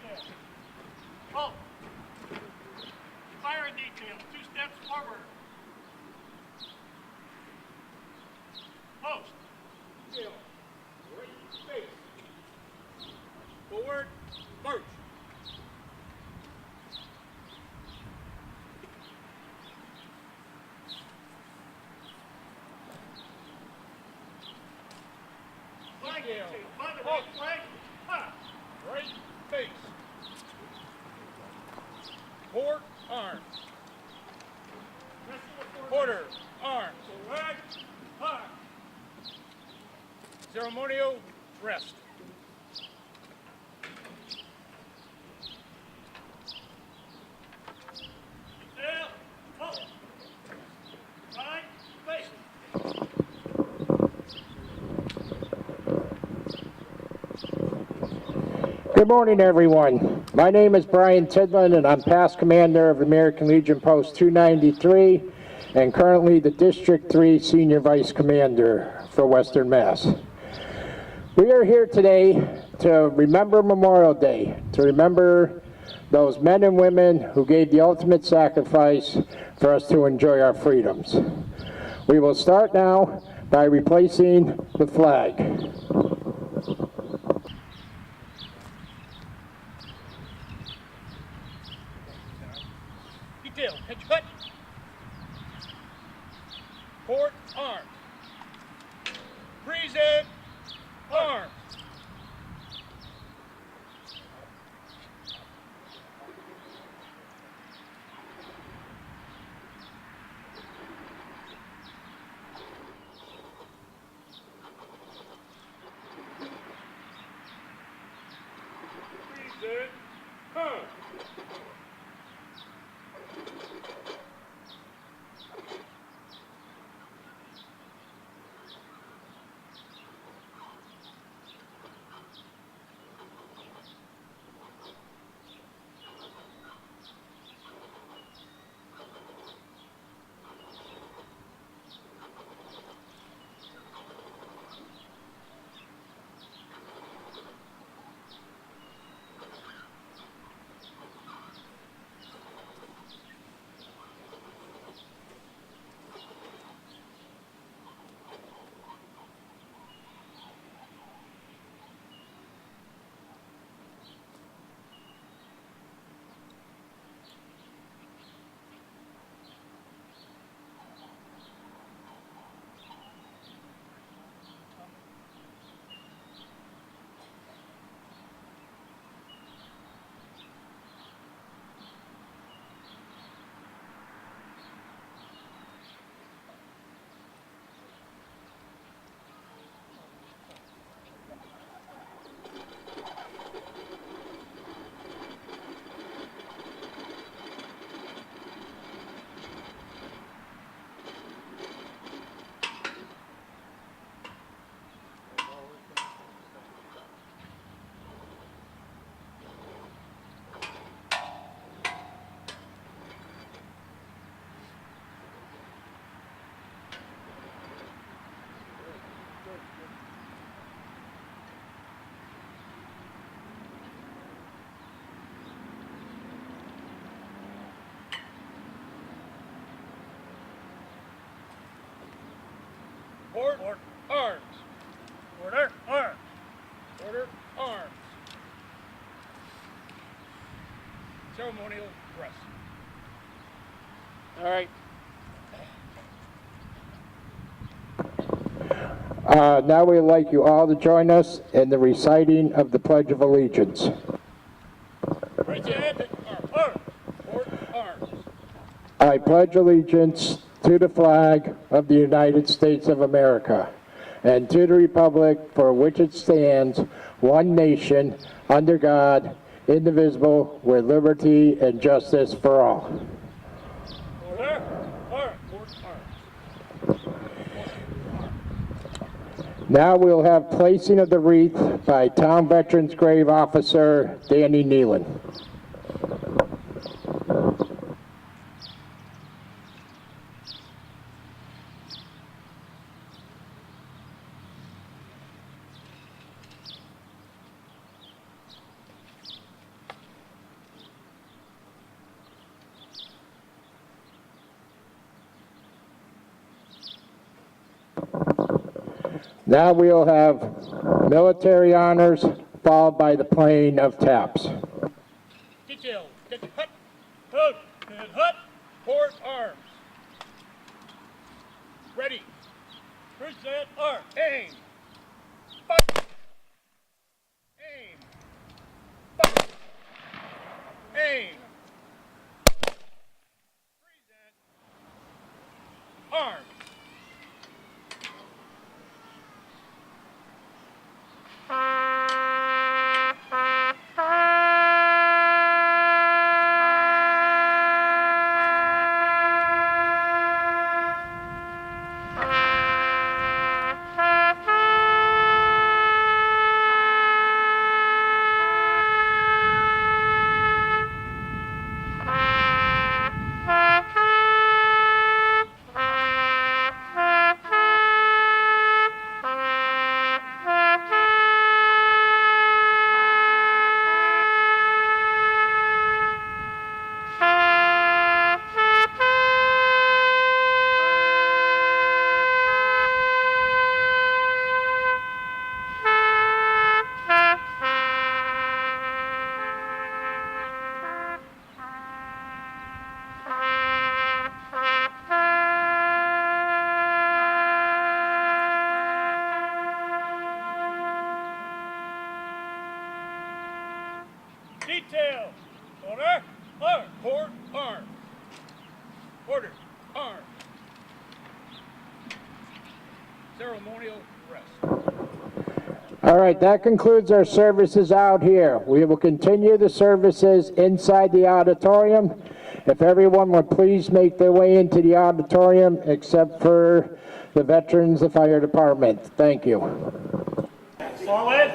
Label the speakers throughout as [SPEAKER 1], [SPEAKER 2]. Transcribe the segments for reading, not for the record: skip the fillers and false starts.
[SPEAKER 1] ahead. Halt. Fire detail, 2 steps forward. Post. Detail, right face. Forward, march. Flag detail, by the right flag, ha. Right face. Port arms. Order arms. Flag, ha. Ceremonial rest. Detail, halt. Right face.
[SPEAKER 2] Good morning, everyone. My name is Brian Tidland, and I'm past commander of American Legion Post 293 and currently the District 3 Senior Vice Commander for Western Mass. We are here today to remember Memorial Day, to remember those men and women who gave the ultimate sacrifice for us to enjoy our freedoms. We will start now by replacing the flag.
[SPEAKER 1] Detail, catch cut. Port arms. Present arms. Present arms. Port arms. Order arms. Order arms. Ceremonial rest.
[SPEAKER 2] All right. Now we'd like you all to join us in the reciting of the Pledge of Allegiance.
[SPEAKER 1] Present arms. Port arms.
[SPEAKER 2] I pledge allegiance to the flag of the United States of America and to the republic for which it stands, one nation, under God, indivisible, with liberty and justice for all.
[SPEAKER 1] Order arms. Port arms.
[SPEAKER 2] Now we'll have placing of the wreath by Town Veterans Grave Officer Danny Nealon. Now we'll have military honors, followed by the playing of taps.
[SPEAKER 1] Detail, get your hut, hood, and hut, port arms. Ready. Present arm. Aim. Fire. Aim. Fire. Aim. Present. Arm. Detail. Order. Arm. Port arm. Order. Arm. Ceremonial rest.
[SPEAKER 2] All right, that concludes our services out here. We will continue the services inside the auditorium. If everyone would please make their way into the auditorium, except for the veterans, the fire department. Thank you.
[SPEAKER 1] Forward.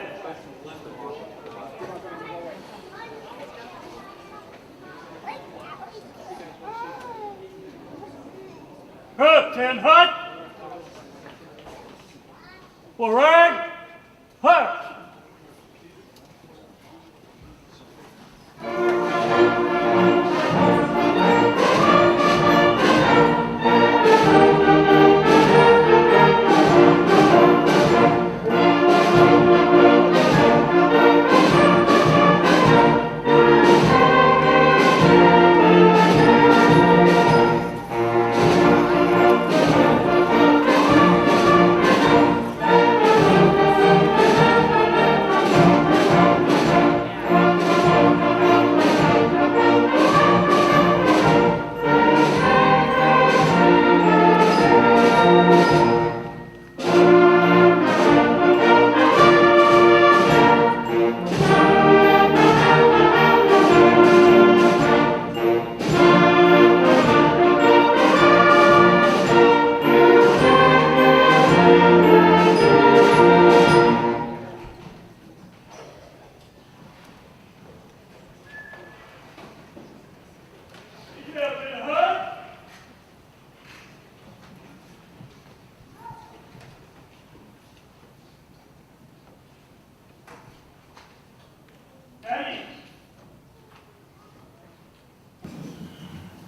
[SPEAKER 1] Hook, 10 hut. Forward. Hook.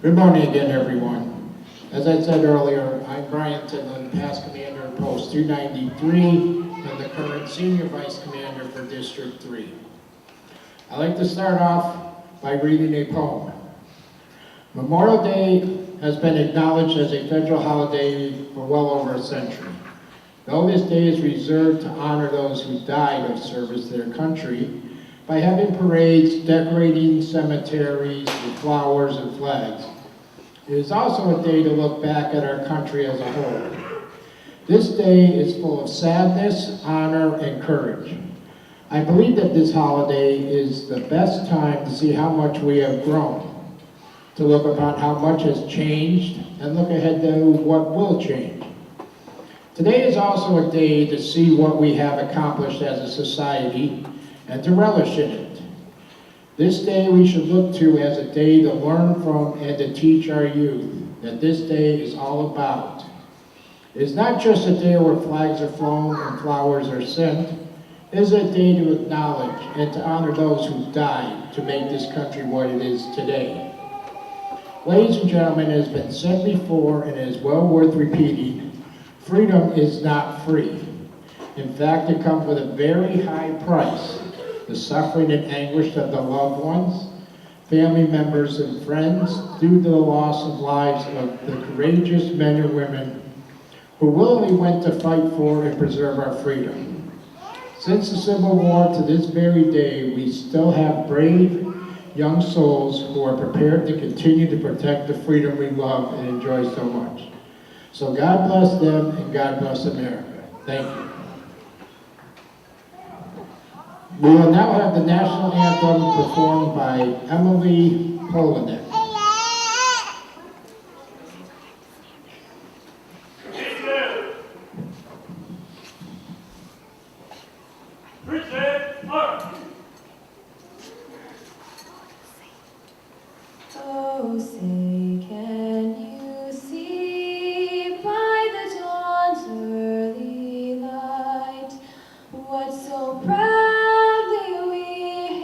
[SPEAKER 2] Good morning again, everyone. As I said earlier, I'm Brian Tidland, past commander of Post 293 and the current senior vice commander for District 3. I'd like to start off by reading a poem. Memorial Day has been acknowledged as a federal holiday for well over a century. Though this day is reserved to honor those who died of service to their country by having parades, decorating cemeteries with flowers and flags, it is also a day to look back at our country as a whole. This day is full of sadness, honor, and courage. I believe that this holiday is the best time to see how much we have grown, to look upon how much has changed, and look ahead to what will change. Today is also a day to see what we have accomplished as a society and to relish in it. This day we should look to as a day to learn from and to teach our youth that this day is all about. It is not just a day where flags are flown and flowers are sent. It is a day to acknowledge and to honor those who died to make this country what it is today. Ladies and gentlemen, it has been said before and it is well worth repeating, freedom is not free. In fact, it comes with a very high price. The suffering and anguish of the loved ones, family members, and friends due to the loss of lives of the courageous men and women who willingly went to fight for and preserve our freedom. Since the Civil War to this very day, we still have brave young souls who are prepared to continue to protect the freedom we love and enjoy so much. So God bless them and God bless America. Thank you. We will now have the national anthem performed by Emily Polanek.
[SPEAKER 1] Present arms.
[SPEAKER 3] Oh, say, can you see by the dawn's early light what so proudly we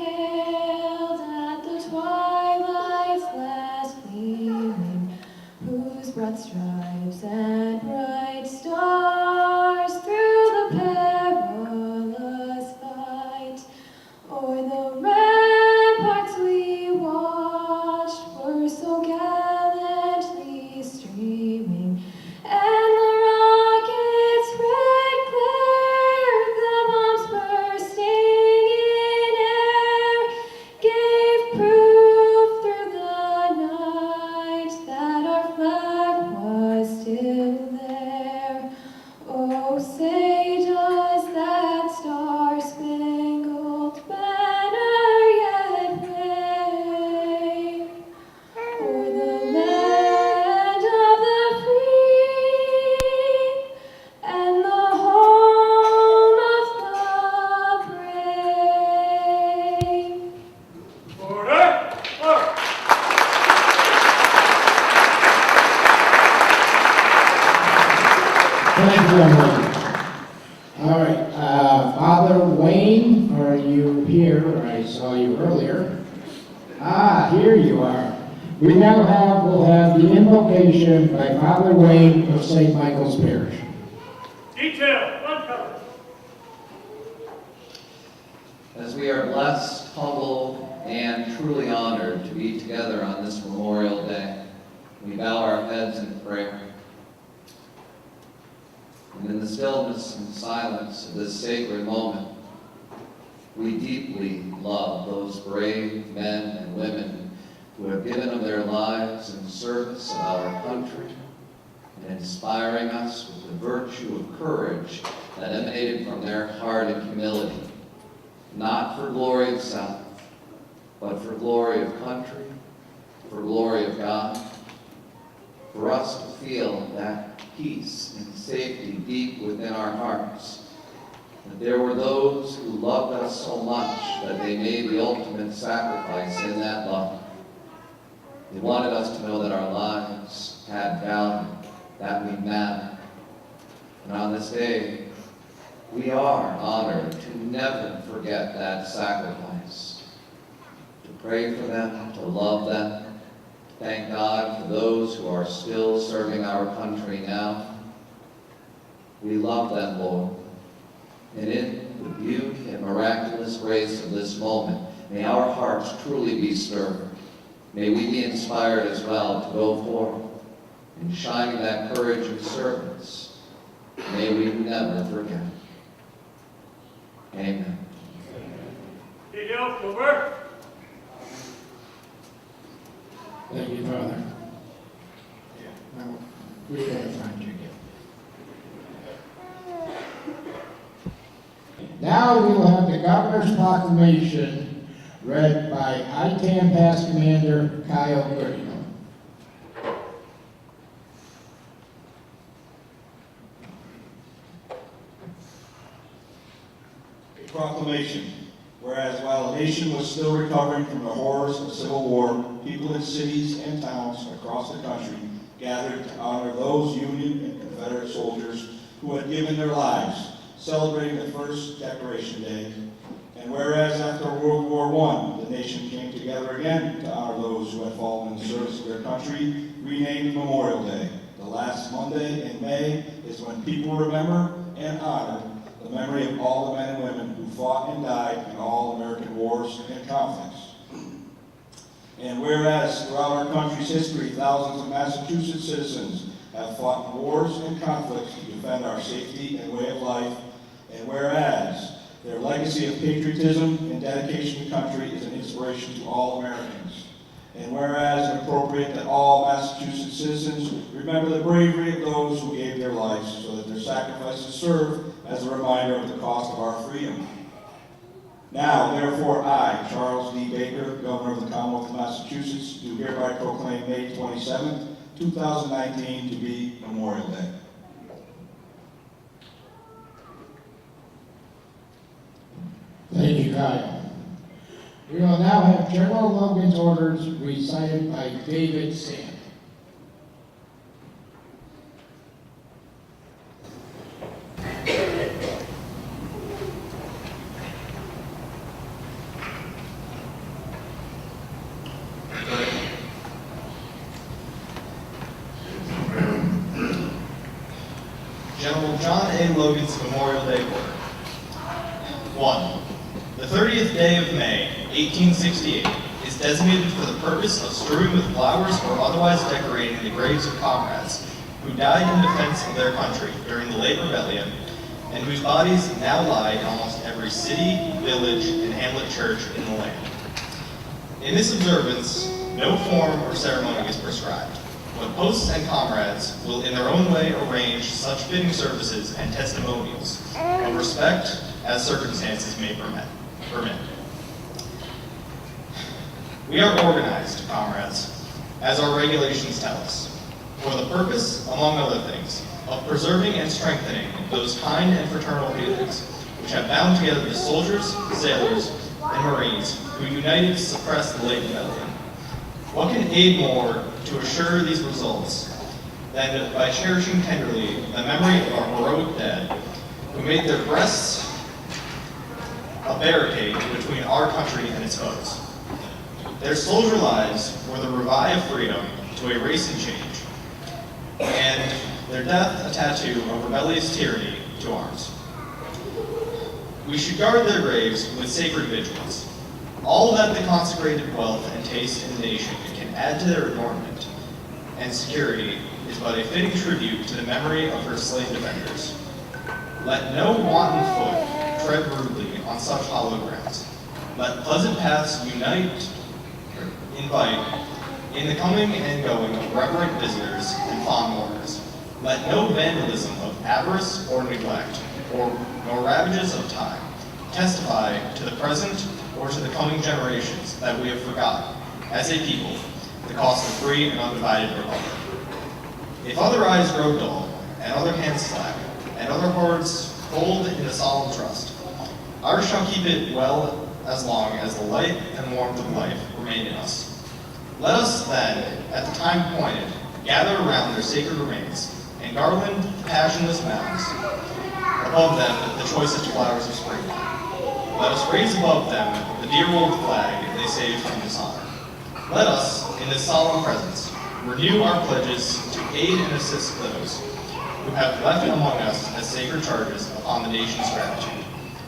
[SPEAKER 3] hailed at the twilight's last gleaming, whose broad stripes and bright stars through the perilous fight o'er the ramparts we watched were so gallantly streaming, and the rockets' red glare, the bombs bursting in air, gave proof through the night that our flag was still there. Oh, say does that star-spangled banner yet wave o'er the land of the free and the home of the brave?
[SPEAKER 1] Order. March.
[SPEAKER 2] Thank you, Emily. All right, Father Wayne, are you here? I saw you earlier. Here you are. We now will have the invocation by Father Wayne of St. Michael's Parish.
[SPEAKER 1] Detail. Uncover.
[SPEAKER 4] As we are blessed, humbled, and truly honored to be together on this Memorial Day, we bow our heads in prayer. And in the stillness and silence of this sacred moment, we deeply love those brave men and women who have given of their lives in service of our country and inspiring us with the virtue of courage that emanated from their heart and humility, not for glory of self, but for glory of country, for glory of God, for us to feel that peace and safety deep within our hearts, that there were those who loved us so much that they made the ultimate sacrifice in that love. They wanted us to know that our lives had value, that we mattered. And on this day, we are honored to never forget that sacrifice, to pray for them, to love them, to thank God for those who are still serving our country now. We love them, Lord. And in the beauty and miraculous grace of this moment, may our hearts truly be stirred. May we be inspired as well to go forward in shining that courage and service. May we never forget. Amen.
[SPEAKER 1] Detail. Over.
[SPEAKER 2] Thank you, Father. Now, we gotta find you again. Now we will have the Governor's Proclamation read by ITAM Past Commander Kyle Goody.
[SPEAKER 5] A proclamation. Whereas while the nation was still recovering from the horrors of civil war, people in cities and towns across the country gathered to honor those Union and Confederate soldiers who had given their lives, celebrating the first Decoration Day. And whereas after World War I, the nation came together again to honor those who had fallen in service of their country, renamed Memorial Day. The last Monday in May is when people remember and honor the the memory of all the men and women who fought and died in all American wars and conflicts. And whereas throughout our country's history, thousands of Massachusetts citizens have fought in wars and conflicts to defend our safety and way of life, and whereas their legacy of patriotism and dedication to country is an inspiration to all Americans, and whereas it's appropriate that all Massachusetts citizens remember the bravery of those who gave their lives so that their sacrifices serve as a reminder of the cost of our freedom. Now, therefore, I, Charles D. Baker, Governor of the Commonwealth of Massachusetts, do hereby proclaim May 27, 2019 to be Memorial Day.
[SPEAKER 2] Thank you, Kyle. We will now have General Logan's orders recited by David Sand.
[SPEAKER 6] General John A. Logan's Memorial Day Order. 1. The 30th day of May, 1868, is designated for the purpose of strewing with flowers or otherwise decorating the graves of comrades who died in defense of their country during the late rebellion and whose bodies now lie in almost every city, village, and hamlet church in the land. In this observance, no form or ceremony is prescribed, but posts and comrades will in their own way arrange such fitting services and testimonials of respect as circumstances may permit. We are organized, comrades, as our regulations tell us, for the purpose, among other things, of preserving and strengthening those kind and fraternal feelings which have bound together the soldiers, sailors, and Marines who united to suppress the late rebellion. What can aid more to assure these results than by cherishing tenderly the memory of our heroic dead who made their breasts a barricade between our country and its foes. Their soldier lives were the revive freedom to a race in change, and their death a tattoo of rebellious tyranny to arms. We should guard their graves with sacred vigilance. All that the consecrated wealth and taste in the nation can add to their adornment and security is but a fitting tribute to the memory of her slain defenders. Let no wanton foot tread rudely on such hollow grounds. Let pleasant paths invite in the coming and going of reverent visitors and fond mourners. Let no vandalism of avarice or neglect, nor ravages of time, testify to the present or to the coming generations that we have forgotten, as a people, the cost of free and undivided republic. If other eyes grow dull, and other hands slack, and other hearts cold in a solemn trust, ours shall keep it well as long as the light and warmth of life remain in us. Let us then, at the time appointed, gather around their sacred remains, and garland the passionless mounds. Above them, the choicest flowers of spring. Let us raise above them the dear old flag they saved from dishonor. Let us, in this solemn presence, renew our pledges to aid and assist those who have left among us as sacred charges upon the nation's gratitude,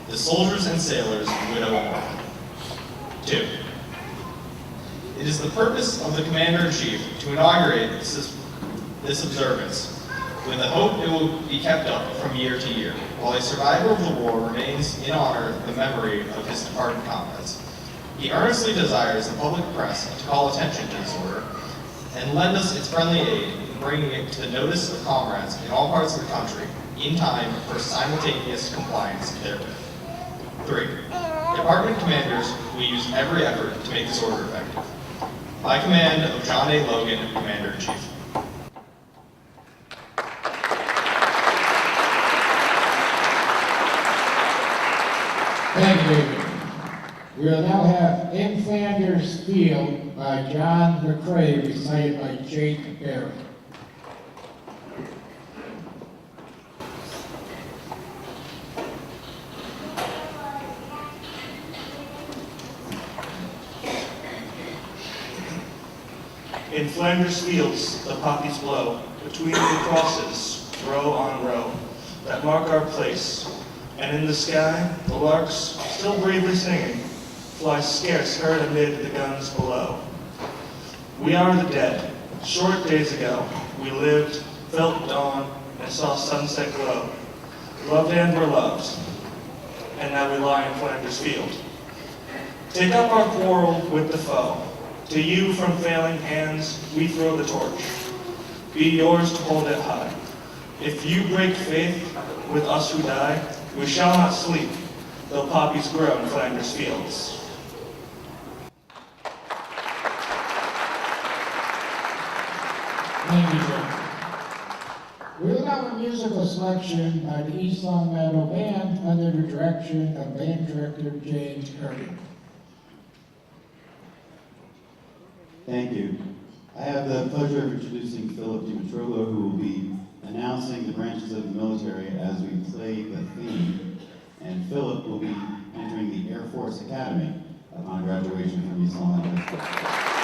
[SPEAKER 6] the soldiers and sailors, widow and orphan. 2. It is the purpose of the Commander-in-Chief to inaugurate this observance with the hope it will be kept up from year to year, while a survivor of the war remains in honor the memory of his departed comrades. He earnestly desires the public press to call attention to this order and lend us its friendly aid in bringing it to the notice of comrades in all parts of the country in time for simultaneous compliance therewith. 3. Department commanders will use every effort to make this order effective. By command of John A. Logan, Commander-in-Chief.
[SPEAKER 2] Thank you, David. We will now have In Flanders Field by John McCrae, recited by Jake Barry.
[SPEAKER 7] In Flanders fields the poppies blow, between the crosses, row on row, that mark our place, and in the sky, the larks, still bravely singing, fly scarce heard amid the guns below. We are the dead. Short days ago, we lived, felt dawn, and saw sunset glow. Loved and were loved, and now we lie in Flanders Field. Take up our quarrel with the foe. To you from failing hands we throw the torch. Be yours to hold it high. If you break faith with us who die, we shall not sleep, though poppies grow in Flanders Fields.
[SPEAKER 2] Thank you, Jim. We will now have a musical selection by the East Long Meadow Band under the direction of band director James Curry.
[SPEAKER 8] Thank you. I have the pleasure of introducing Philip Dimitrolo, who will be announcing the branches of the military as we play the theme. And Philip will be entering the Air Force Academy upon graduation from East Long Meadow High School.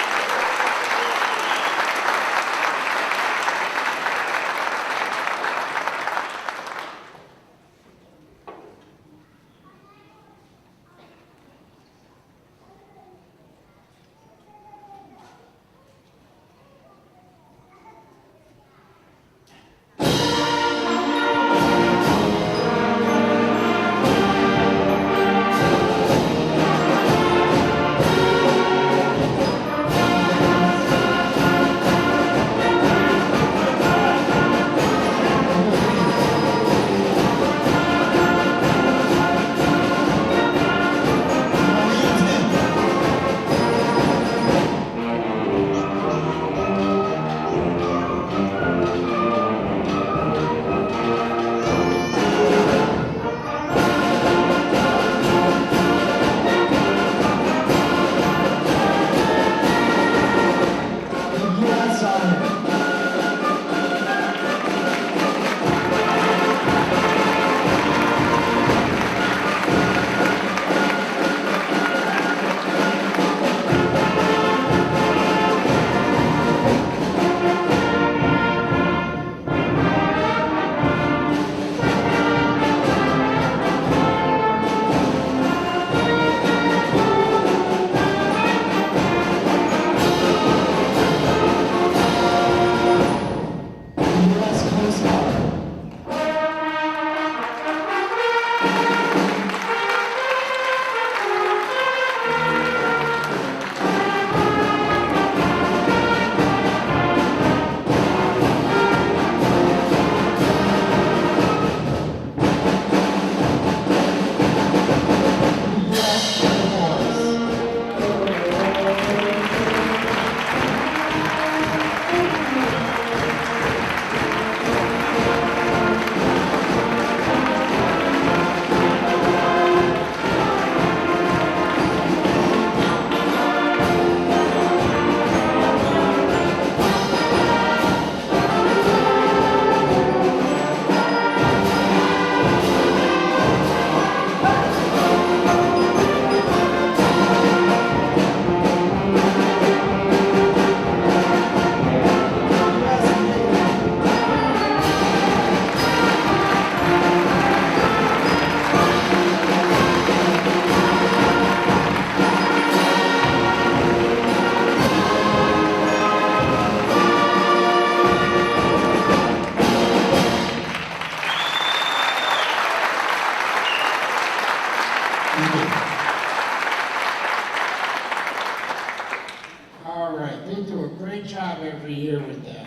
[SPEAKER 2] All right, they do a great job every year with that.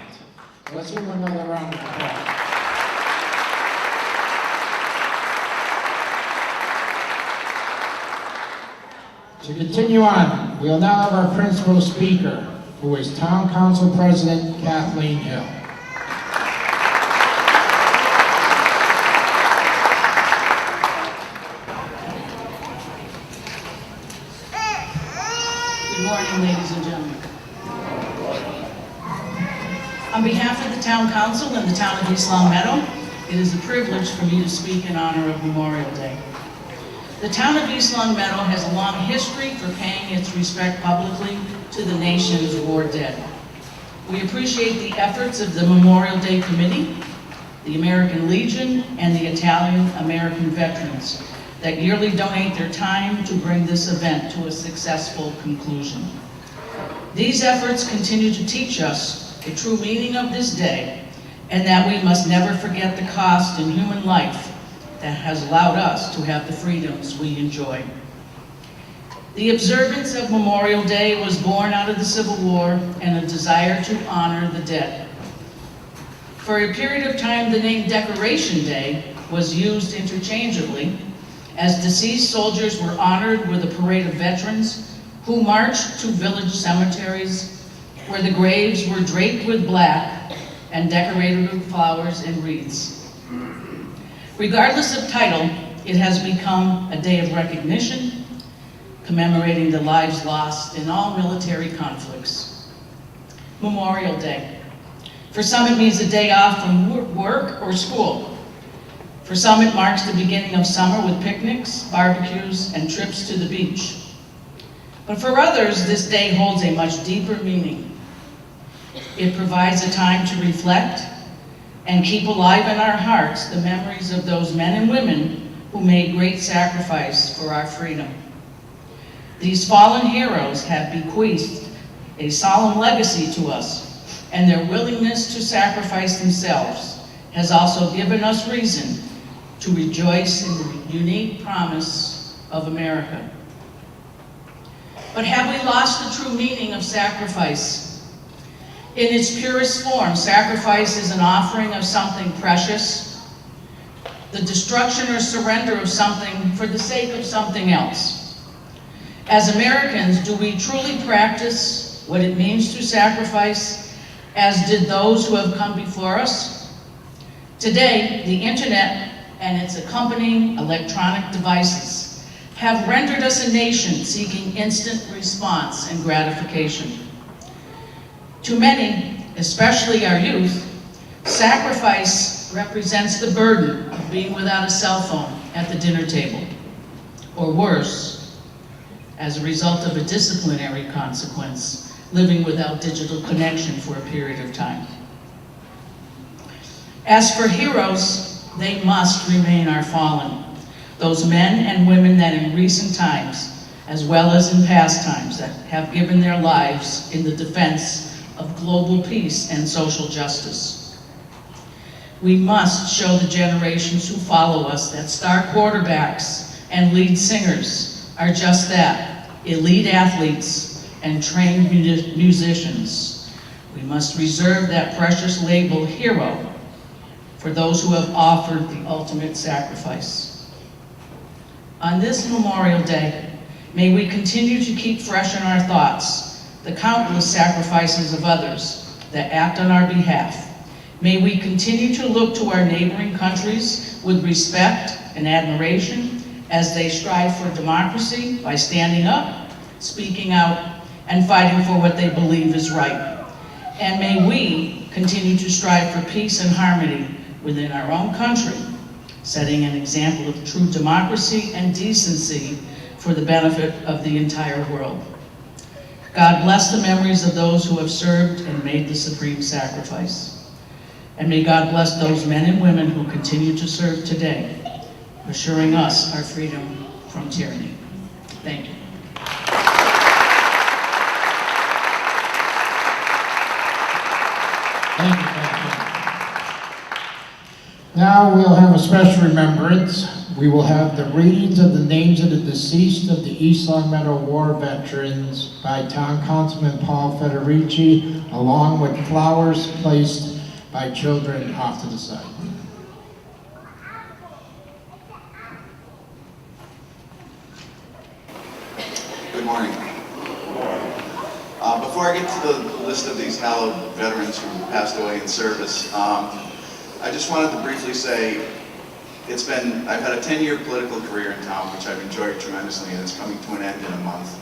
[SPEAKER 2] Let's give them another round of applause. To continue on, we'll now have our principal speaker, who is Town Council President Kathleen Hill.
[SPEAKER 9] Good morning, ladies and gentlemen. On behalf of the Town Council and the Town of East Long Meadow, it is a privilege for me to speak in honor of Memorial Day. The Town of East Long Meadow has a long history for paying its respect publicly to the nation's war dead. We appreciate the efforts of the Memorial Day Committee, the American Legion, and the Italian American veterans that yearly donate their time to bring this event to a successful conclusion. These efforts continue to teach us the true meaning of this day, and that we must never forget the cost in human life that has allowed us to have the freedoms we enjoy. The observance of Memorial Day was born out of the Civil War and a desire to honor the dead. For a period of time, the name Decoration Day was used interchangeably, as deceased soldiers were honored with a parade of veterans who marched to village cemeteries where the graves were draped with black and decorated with flowers and wreaths. Regardless of title, it has become a day of recognition, commemorating the lives lost in all military conflicts. Memorial Day. For some, it means a day off from work or school. For some, it marks the beginning of summer with picnics, barbecues, and trips to the beach. But for others, this day holds a much deeper meaning. It provides a time to reflect and keep alive in our hearts the memories of those men and women who made great sacrifice for our freedom. These fallen heroes have bequeathed a solemn legacy to us, and their willingness to sacrifice themselves has also given us reason to rejoice in the unique promise of America. But have we lost the true meaning of sacrifice? In its purest form, sacrifice is an offering of something precious, the destruction or surrender of something for the sake of something else. As Americans, do we truly practice what it means to sacrifice, as did those who have come before us? Today, the internet and its accompanying electronic devices have rendered us a nation seeking instant response and gratification. To many, especially our youth, sacrifice represents the burden of being without a cell phone at the dinner table, or worse, as a result of a disciplinary consequence, living without digital connection for a period of time. As for heroes, they must remain our fallen, those men and women that in recent times, as well as in past times, that have given their lives in the defense of global peace and social justice. We must show the generations who follow us that star quarterbacks and lead singers are just that, elite athletes and trained musicians. We must reserve that precious label, hero, for those who have offered the ultimate sacrifice. On this Memorial Day, may we continue to keep fresh in our thoughts the countless sacrifices of others that act on our behalf. May we continue to look to our neighboring countries with respect and admiration as they strive for democracy by standing up, speaking out, and fighting for what they believe is right. And may we continue to strive for peace and harmony within our own country, setting an example of true democracy and decency for the benefit of the entire world. God bless the memories of those who have served and made the supreme sacrifice. And may God bless those men and women who continue to serve today, assuring us our freedom from tyranny. Thank you.
[SPEAKER 10] Thank you, Kathy. Now we'll have a special remembrance. We will have the readings of the names of the deceased of the East Longmeadow War veterans by Town Councilman Paul Federici, along with flowers placed by children off to the side.
[SPEAKER 11] Good morning. Before I get to the list of these hallowed veterans who passed away in service, I just wanted to briefly say I've had a 10-year political career in town, which I've enjoyed tremendously, and it's coming to an end in a month.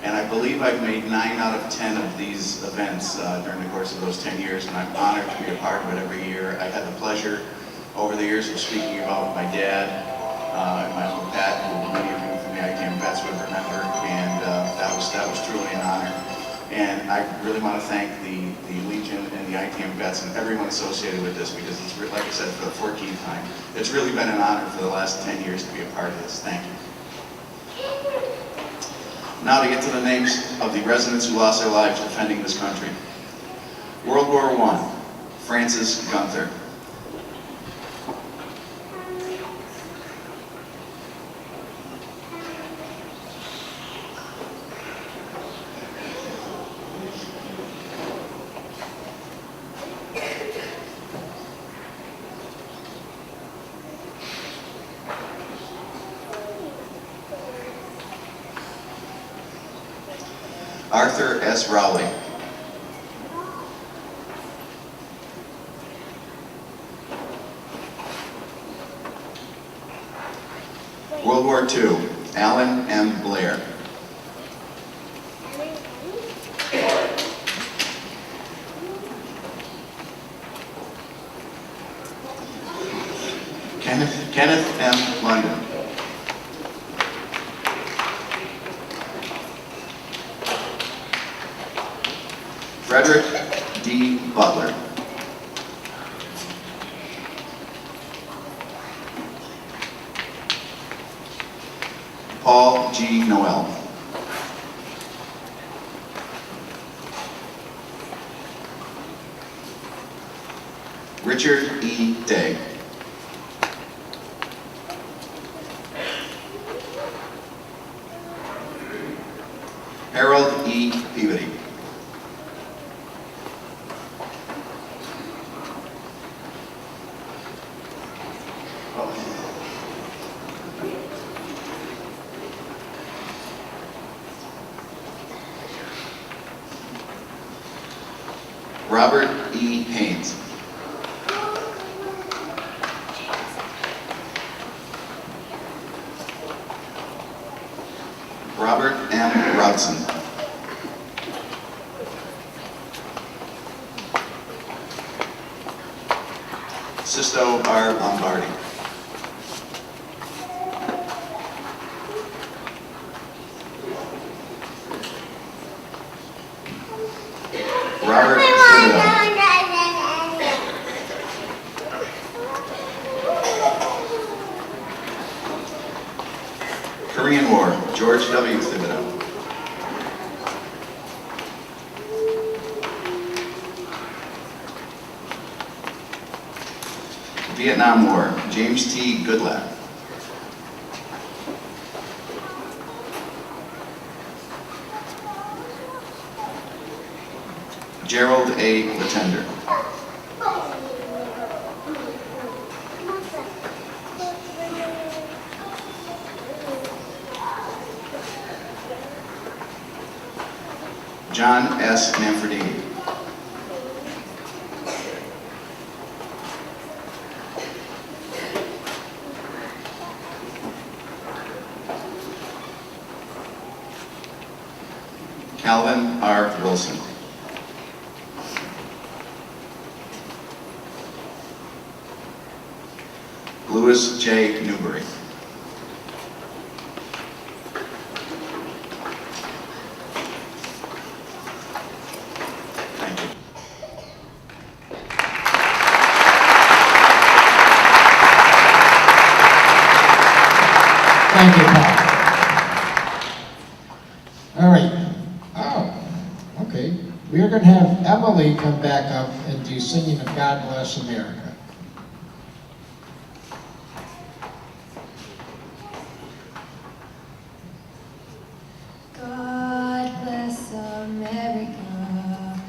[SPEAKER 11] And I believe I've made 9 out of 10 of these events during the course of those 10 years, and I'm honored to be a part of it every year. I've had the pleasure over the years of speaking about my dad and my Uncle Pat, who many of you from the ITM Pats would remember, and that was truly an honor. And I really want to thank the Legion and the ITAM vets and everyone associated with this, because it's, like I said, for the 14th time, it's really been an honor for the last 10 years to be a part of this. Thank you. Now to get to the names of the residents who lost their lives defending this country. World War I, Francis Gunther. Arthur S. Rowley. World War II, Alan M. Blair. Kenneth M. London. Frederick D. Butler. Paul G. Noel. Richard E. Day. Harold E. Peabody. Robert E. Haynes. Robert M. Robson. Sisto R. Lombardi. Robert Thibodeau. Korean War, George W. Thibodeau. Vietnam War, James T. Goodlatte. Gerald A. Latender. John S. Manfredini. Calvin R. Wilson. Louis J. Newbury. Thank you.
[SPEAKER 10] Thank you, Paul. All right. Oh, okay. We're going to have Emily come back up and do Singing of God Bless America.
[SPEAKER 3] God bless America,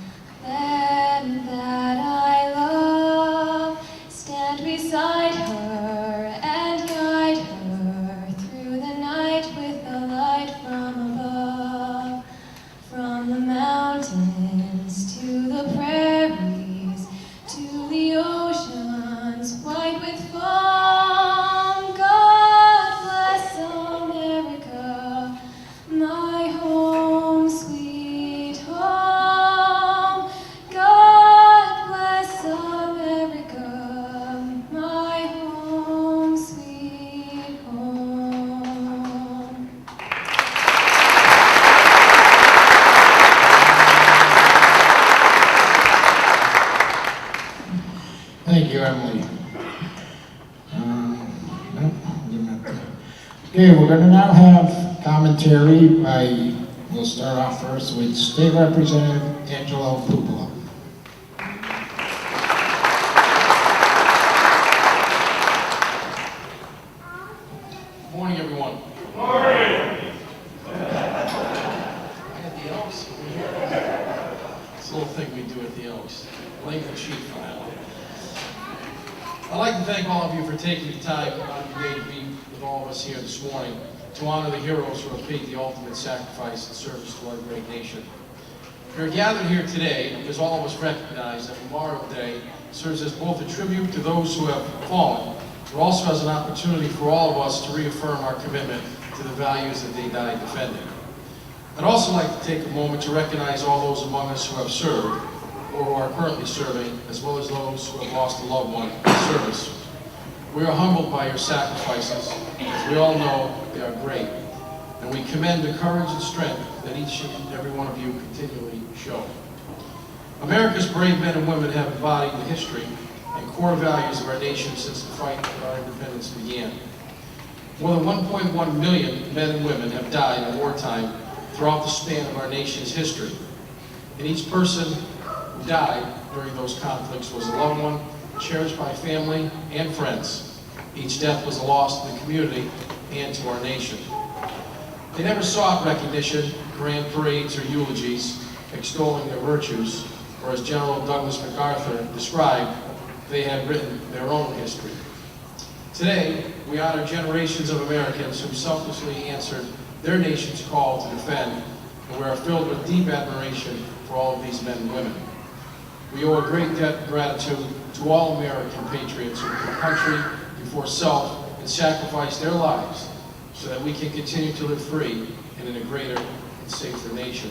[SPEAKER 3] land that I love. Stand beside her and guide her through the night with the light from above. From the mountains to the prairies, to the ocean.
[SPEAKER 10] Emily. Okay, we're going to now have commentary by, we'll start off first with State Representative Angelo Pupolo.
[SPEAKER 12] Good morning, everyone. Good morning. I got the Elks. It's a little thing we do at the Elks. Blame the chief on that one. I'd like to thank all of you for taking the time on your day to be with all of us here this morning to honor the heroes who have paid the ultimate sacrifice in service to our great nation. We are gathered here today because all of us recognize that Memorial Day serves as both a tribute to those who have fallen, but also as an opportunity for all of us to reaffirm our commitment to the values that they died defending. I'd also like to take a moment to recognize all those among us who have served or who are currently serving, as well as those who have lost a loved one in service. We are humbled by your sacrifices, as we all know they are great, and we commend the courage and strength that each and every one of you continually show. America's brave men and women have embodied the history and core values of our nation since the fight for our independence began. More than 1.1 million men and women have died in wartime throughout the span of our nation's history, and each person who died during those conflicts was a loved one, cherished by family and friends. Each death was a loss to the community and to our nation. They never sought recognition, grand parades, or eulogies extolling their virtues, or as General Douglas MacArthur described, they had written their own history. Today, we honor generations of Americans who selflessly answered their nation's call to defend, and we are filled with deep admiration for all of these men and women. We owe a great debt of gratitude to all American patriots who put country before self and sacrificed their lives so that we can continue to live free and in a greater and safer nation.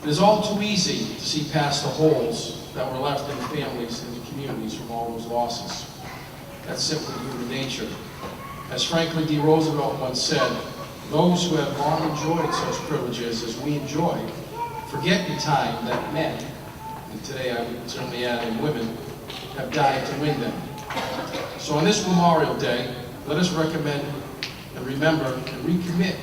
[SPEAKER 12] It is all too easy to see past the holes that were left in the families and the communities from all those losses. That's simply human nature. As Franklin D. Roosevelt once said, those who have long enjoyed such privileges as we enjoy forget in time that men, and today I would certainly add in women, have died to win them. So on this Memorial Day, let us recommend and remember and recommit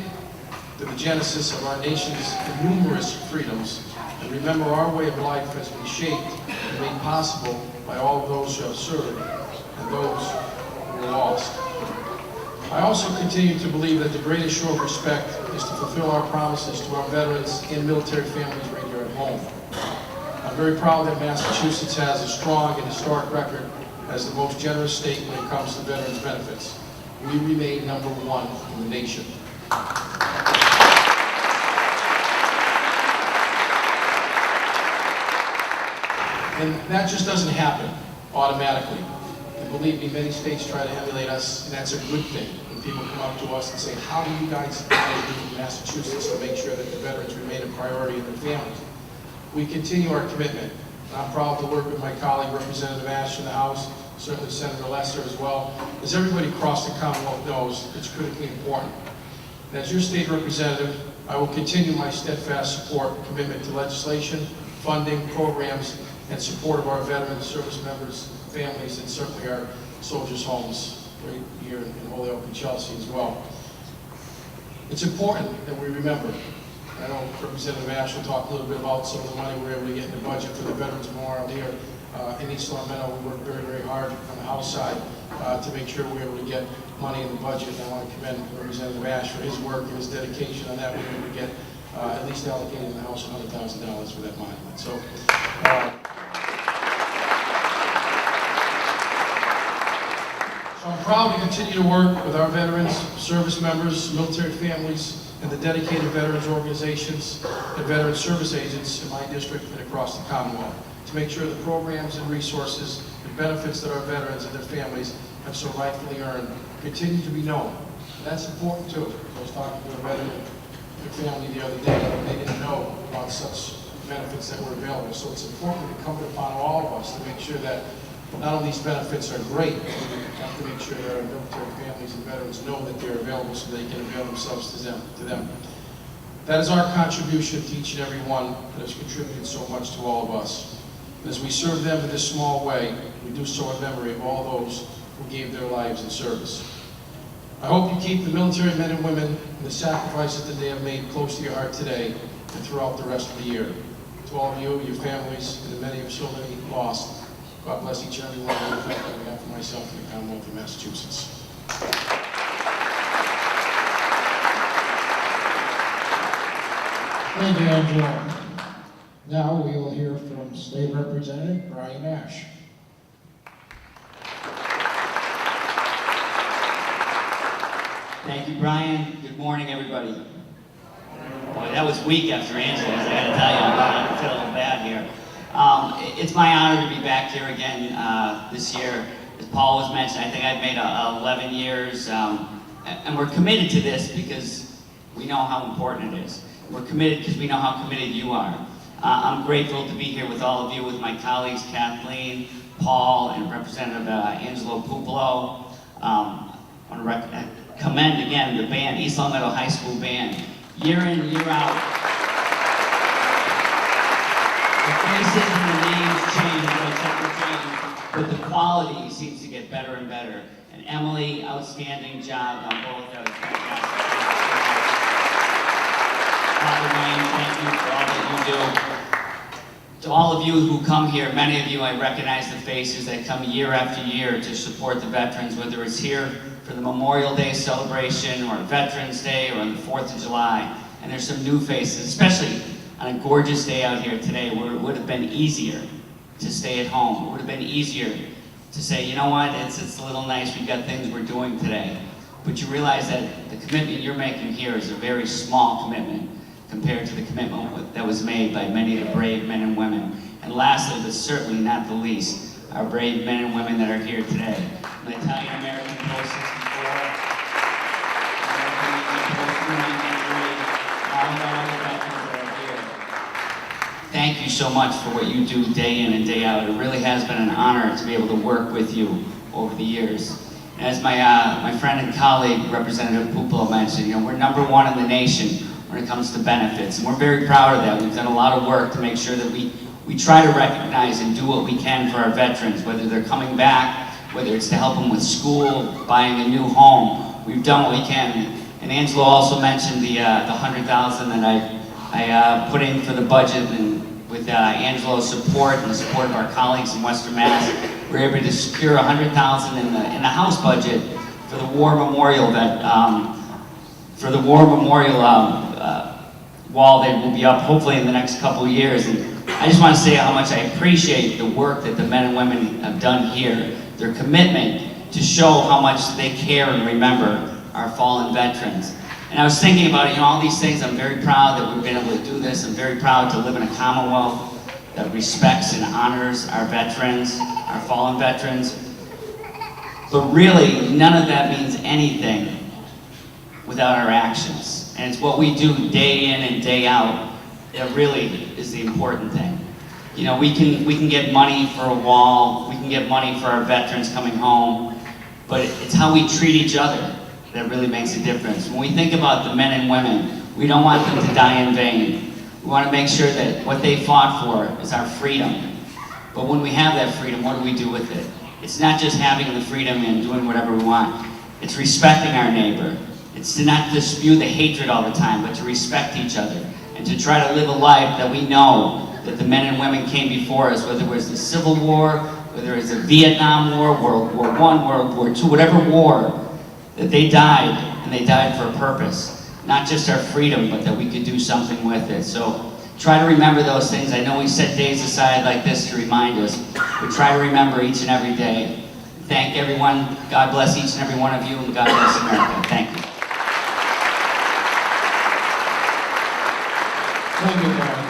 [SPEAKER 12] to the genesis of our nation's numerous freedoms, and remember our way of life has been shaped and made possible by all of those who have served and those who were lost. I also continue to believe that the greatest show of respect is to fulfill our promises to our veterans and military families right here at home. I'm very proud that Massachusetts has a strong and historic record as the most generous state when it comes to veterans benefits. We remain number one in the nation. And that just doesn't happen automatically. And believe me, many states try to emulate us, and that's a good thing. When people come up to us and say, how do you guys do in Massachusetts to make sure that the veterans remain a priority in their families? We continue our commitment. I'm proud to work with my colleague, Representative Ash in the House, certainly Senator Lesser as well. As everybody across the Commonwealth knows, it's critically important. And as your state representative, I will continue my steadfast support and commitment to legislation, funding, programs, and support of our veteran service members, families, and certainly our soldiers' homes right here in Holyoke and Chelsea as well. It's important that we remember. I know Representative Ash will talk a little bit about some of the money we're able to get in the budget for the Veterans Memorial here in East Long Meadow. We work very, very hard on the House side to make sure we're able to get money in the budget. And I want to commend Representative Ash for his work and his dedication on that. We're able to get at least allocated in the House $100,000 for that monument. So I'm proud to continue to work with our veterans, service members, military families, and the dedicated veterans organizations and veteran service agents in my district and across the Commonwealth to make sure the programs and resources and benefits that our veterans and their families have so rightfully earned continue to be known. And that's important too. I was talking to a veteran and their family the other day, and they didn't know about such benefits that were available. So it's important to come upon all of us to make sure that not only these benefits are great, but we have to make sure that our military families and veterans know that they're available so they can avail themselves to them. That is our contribution to each and every one that has contributed so much to all of us. And as we serve them in this small way, we do so in memory of all those who gave their lives in service. I hope you keep the military men and women and the sacrifices that they have made close to your heart today and throughout the rest of the year. To all of you, your families, and the many of so many lost, God bless each and every one of you. Thank you on behalf of myself and the Commonwealth of Massachusetts.
[SPEAKER 10] Thank you, Angela. Now we will hear from State Representative Brian Ash.
[SPEAKER 13] Thank you, Brian. Good morning, everybody. Boy, that was weak after Angela, I gotta tell you, I feel a little bad here. It's my honor to be back here again this year. As Paul was mentioning, I think I've made 11 years, and we're committed to this because we know how important it is. We're committed because we know how committed you are. I'm grateful to be here with all of you, with my colleagues Kathleen, Paul, and Representative Angelo Pupolo. I want to commend again the band, East Long Meadow High School Band. Year in, year out. The faces and the names change, but the quality seems to get better and better. And Emily, outstanding job on both. That was fantastic. Father Wayne, thank you for all that you do. To all of you who come here, many of you I recognize the faces that come year after year to support the veterans, whether it's here for the Memorial Day celebration or Veterans Day or on the 4th of July. And there's some new faces, especially on a gorgeous day out here today where it would have been easier to stay at home. It would have been easier to say, you know what, it's a little nice, we've got things we're doing today. But you realize that the commitment you're making here is a very small commitment compared to the commitment that was made by many of the brave men and women. And lastly, but certainly not the least, our brave men and women that are here today. The Italian American Post 64, American Legion Post 293, all of our other veterans that are here. Thank you so much for what you do day in and day out. It really has been an honor to be able to work with you over the years. And as my friend and colleague, Representative Pupolo mentioned, you know, we're #1 in the nation when it comes to benefits. And we're very proud of that. We've done a lot of work to make sure that we try to recognize and do what we can for our veterans, whether they're coming back, whether it's to help them with school, buying a new home. We've done what we can. And Angelo also mentioned the $100,000 that I put in for the budget, and with Angelo's support and the support of our colleagues in Western Mass, we were able to secure $100,000 in the House budget for the War Memorial wall that will be up hopefully in the next couple of years. And I just want to say how much I appreciate the work that the men and women have done here, their commitment to show how much they care and remember our fallen veterans. And I was thinking about it, you know, all these things. I'm very proud that we've been able to do this. I'm very proud to live in a Commonwealth that respects and honors our veterans, our fallen veterans. But really, none of that means anything without our actions. And it's what we do day in and day out that really is the important thing. You know, we can get money for a wall, we can get money for our veterans coming home, but it's how we treat each other that really makes a difference. When we think about the men and women, we don't want them to die in vain. We want to make sure that what they fought for is our freedom. But when we have that freedom, what do we do with it? It's not just having the freedom and doing whatever we want. It's respecting our neighbor. It's to not to spew the hatred all the time, but to respect each other and to try to live a life that we know that the men and women came before us, whether it was the Civil War, whether it was the Vietnam War, World War I, World War II, whatever war, that they died, and they died for a purpose. Not just our freedom, but that we could do something with it. So try to remember those things. I know we set days aside like this to remind us, but try to remember each and every day. Thank everyone. God bless each and every one of you, and God bless America. Thank you.
[SPEAKER 10] Thank you, Brian.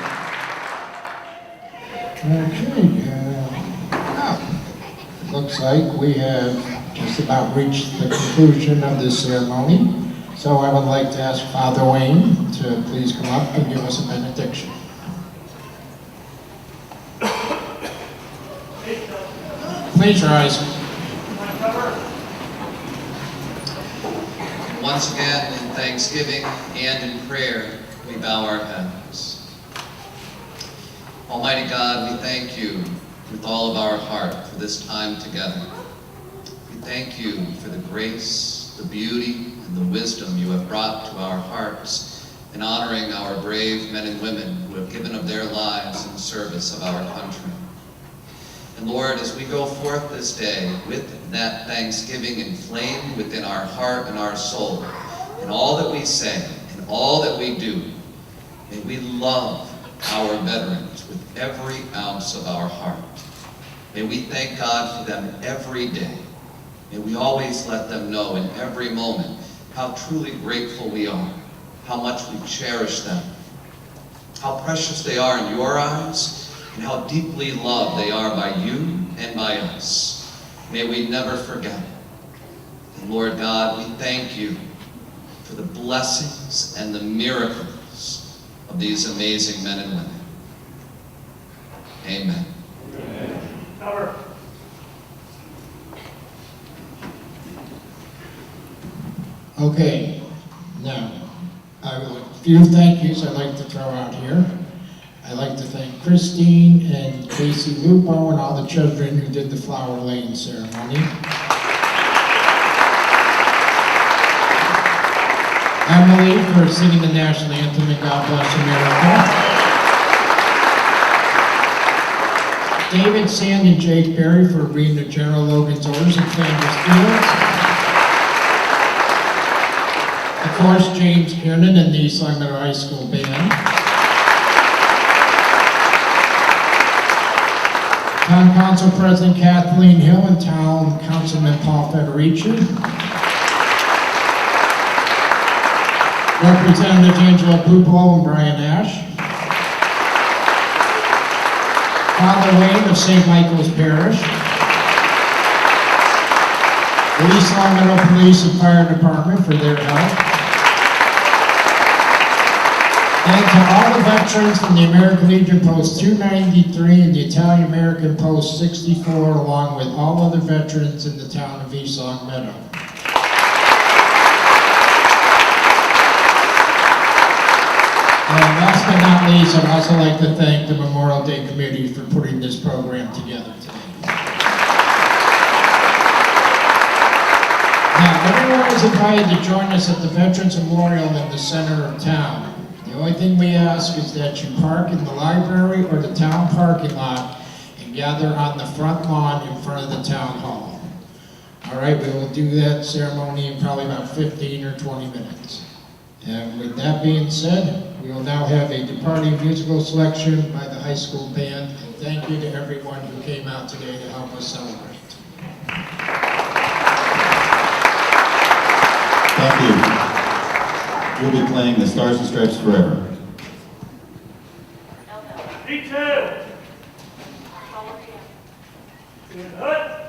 [SPEAKER 10] Okay, looks like we have just about reached the conclusion of this ceremony. So I would like to ask Father Wayne to please come up and give us a benediction. Please rise.
[SPEAKER 4] Once again, in thanksgiving and in prayer, we bow our heads. Almighty God, we thank you with all of our heart for this time together. We thank you for the grace, the beauty, and the wisdom you have brought to our hearts in honoring our brave men and women who have given of their lives in service of our country. And Lord, as we go forth this day with that thanksgiving inflamed within our heart and our soul, in all that we say, in all that we do, may we love our veterans with every ounce of our heart. May we thank God for them every day. May we always let them know in every moment how truly grateful we are, how much we cherish them, how precious they are in your eyes, and how deeply loved they are by you and by us. May we never forget it. And Lord God, we thank you for the blessings and the miracles of these amazing men and women. Amen.
[SPEAKER 1] Cover.
[SPEAKER 10] Okay, now, I have a few thank yous I'd like to throw out here. I'd like to thank Christine and Casey Lupo and all the children who did the flower laying ceremony. Emily for singing the national anthem and God Bless America. David, Sand, and Jake Berry for reading the General Logan's orders in Flanders Fields. Of course, James Kiernan and the East Long Meadow High School Band. Town Council President Kathleen Hill and Town Councilman Paul Federici. Representatives Angela Pupolo and Brian Ash. Father Wayne of St. Michael's Parish. The East Long Meadow Police and Fire Department for their help. And to all the veterans from the American Legion Post 293 and the Italian American Post 64, along with all other veterans in the town of East Long Meadow. And last but not least, I'd also like to thank the Memorial Day Committee for putting this program together today. Now, everyone is invited to join us at the Veterans Memorial in the center of town. The only thing we ask is that you park in the library or the town parking lot and gather on the front lawn in front of the town hall. All right, we will do that ceremony in probably about 15 or 20 minutes. And with that being said, we will now have a departing musical selection by the high school band. And thank you to everyone who came out today to help us celebrate.
[SPEAKER 8] Thank you. We'll be playing the Stars and Stripes Forever.
[SPEAKER 1] D2. Good.